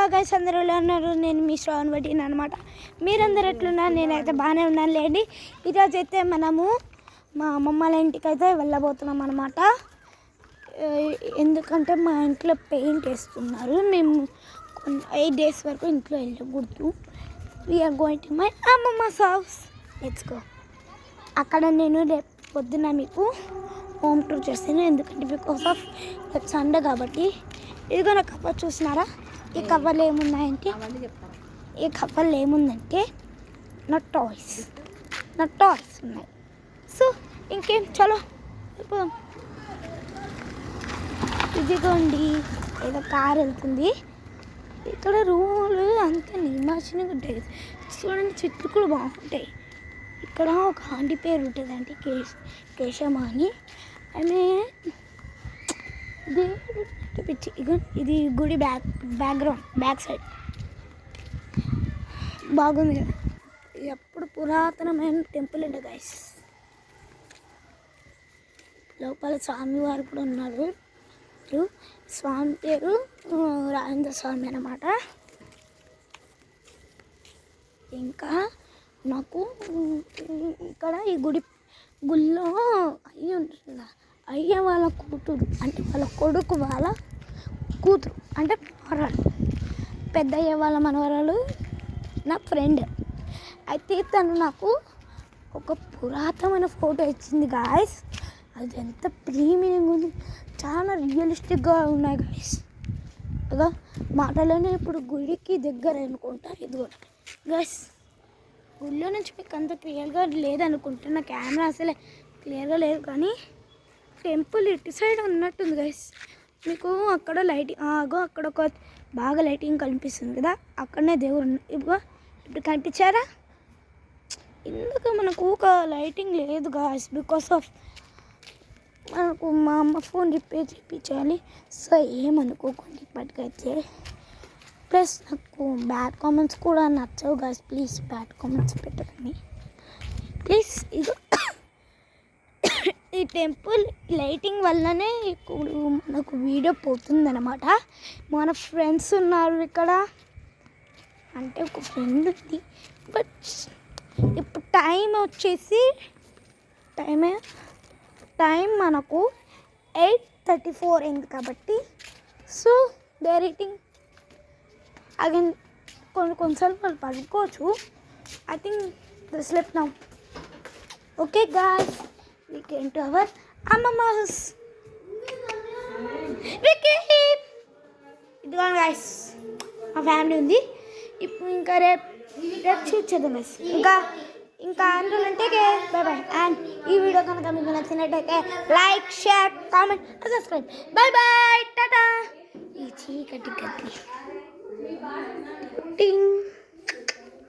Hello guys, అందరూ ఎలా ఉన్నారు? నేను మీ శ్రావణ్ వడ్డీని అనమాట. మీరందరూ ఎట్లున్నారు? నేనైతే బాగానే ఉన్నాను లేండి. ఈరోజు అయితే మనము మా అమ్మమ్మ ఇంటికి అయితే వెళ్ళబోతున్నాం అనమాట. ఎందుకంటే మా ఇంట్లో పెయింట్ వేస్తున్నారు. మేము 8 days వరకు ఇంట్లో వెళ్ళకూడదు. వీఆర్ గోయింగ్ టు మై అమ్మమ్మస్ హౌస్. Let's go. అక్కడ నేను రేపు పొద్దున మీకు హోమ్ టూర్ చేస్తాను. ఎందుకంటే బికాస్ ఆఫ్ సండే కాబట్టి. ఇదిగో నా కవర్ చూసినారా? ఈ కవర్లో ఏమున్నాయంటే నా టాయ్స్ ఉన్నాయి. సో ఇంకేం, చలో వెళ్ళిపోదాం. ఇదిగోండి, ఏదో కార్ వెళ్తుంది. ఇక్కడ రూములు అంత నిర్మాషంగా ఉంటాయి. చూడండి, చెట్లు కూడా బాగుంటాయి. ఇక్కడ ఒక ఆంటీ పేరు ఉంటుంది అంటే కేశమ్మ అని. ఆమె పిచ్చి. ఇది గుడి బ్యాక్ సైడ్ బాగుంది కదా. ఇది ఎప్పుడు పురాతనమైన టెంపుల్ అండి గైస్. లోపల స్వామివారు కూడా ఉన్నారు. స్వామి పేరు రాజేంద్ర స్వామి అన్నమాట. ఇంకా నాకు ఇక్కడ ఈ గుళ్ళో అయ్యి ఉంటుంది. అయ్య వాళ్ళ కూతురు అంటే వాళ్ళ కొడుకు వాళ్ళ కూతురు అంటే మనవరాలు. పెద్దయ్య వాళ్ళ మనవరాలు నా ఫ్రెండ్. అయితే తను నాకు ఒక పురాతనమైన ఫోటో ఇచ్చింది గాయస్. అది ఎంత ప్రీమియంగా ఉంది, చాలా రియలిస్టిక్గా ఉన్నాయి గాయస్. ఇక మాటలోనే ఇప్పుడు గుడికి దగ్గర అనుకుంటా. ఇదిగో గాయస్, గుళ్ళో నుంచి మీకు అంత క్లియర్గా లేదనుకుంటా. నా కెమెరా అసలే క్లియర్గా లేదు, కానీ టెంపుల్ ఇటు సైడ్ ఉన్నట్టుంది గైస్. మీకు అక్కడ లైటింగ్ అక్కడ ఒక బాగా లైటింగ్ కనిపిస్తుంది కదా, అక్కడనే దేవుడు. ఇప్పుడు కనిపించారా? ఎందుకు మనకు ఒక లైటింగ్ లేదు గాయస్, బికాస్ ఆఫ్ మనకు మా అమ్మ ఫోన్ రిపేర్ చేయించాలి. సో ఏమనుకోకండి ఇప్పటికైతే. ప్లస్ నాకు బ్యాడ్ కామెంట్స్ కూడా నచ్చవు గాయస్. ప్లీజ్ బ్యాడ్ కామెంట్స్ పెట్టకండి ప్లీజ్. ఇది ఈ టెంపుల్ లైటింగ్ వల్లనే ఇప్పుడు మనకు వీడియో పోతుందన్నమాట. మన ఫ్రెండ్స్ ఉన్నారు ఇక్కడ, అంటే ఒక ఫ్రెండ్ ఉంది. బట్ ఇప్పుడు టైం వచ్చేసి టైం మనకు 8:34 అయింది కాబట్టి. So they rating again. కొన్నిసార్లు వాళ్ళు పడుకోవచ్చు. I think they slept now. Okay guys, we came to our అమ్మమ్మస్. ఇదిగో గైస్, మా ఫ్యామిలీ ఉంది. ఇప్పుడు ఇంకా రేపు చూసేద్దాం గైస్. ఇంకా అందులో అంటే బాయ్ బాయ్. అండ్ ఈ వీడియో కనుక మీకు నచ్చినట్టయితే like, share, comment, subscribe. Bye bye, టాటా. ఈ చీకటి గట్టి.